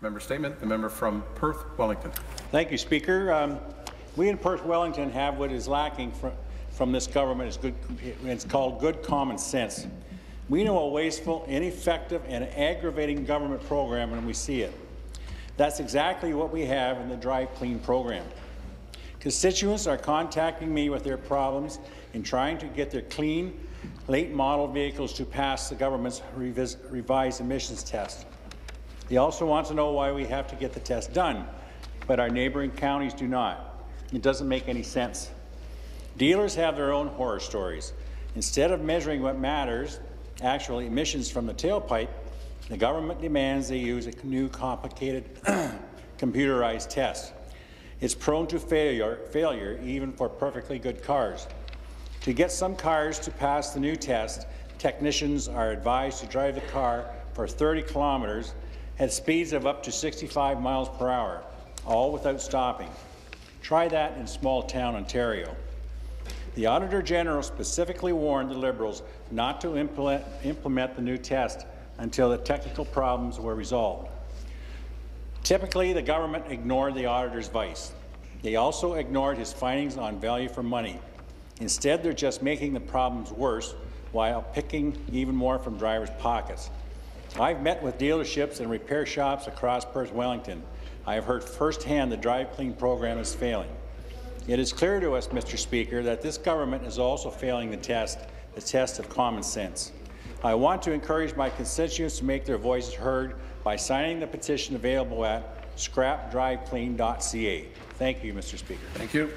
Member statement. The member from Perth Wellington. Thank you, Speaker. We in Perth Wellington have what is lacking from this government. It's called good common sense. We know a wasteful, ineffective, and aggravating government program when we see it. That's exactly what we have in the Drive Clean program. Constituents are contacting me with their problems in trying to get their clean, late-model vehicles to pass the government's revised emissions test. They also want to know why we have to get the test done, but our neighbouring counties do not. It doesn't make any sense. Dealers have their own horror stories. Instead of measuring what matters, actually emissions from the tailpipe, the government demands they use a new complicated computerized test. It's prone to failure even for perfectly good cars. To get some cars to pass the new test, technicians are advised to drive the car for 30 kilometers at speeds of up to 65 miles per hour, all without stopping. Try that in small-town Ontario. The Auditor General specifically warned the Liberals not to implement the new test until the technical problems were resolved. Typically, the government ignored the auditor's advice. They also ignored his findings on value for money. Instead, they're just making the problems worse while picking even more from drivers' pockets. I've met with dealerships and repair shops across Perth Wellington. I have heard firsthand the Drive Clean program is failing. It is clear to us, Mr. Speaker, that this government is also failing the test of common sense. I want to encourage my constituents to make their voices heard by signing the petition available at scrapdriveclean.ca. Thank you, Mr. Speaker. Thank you.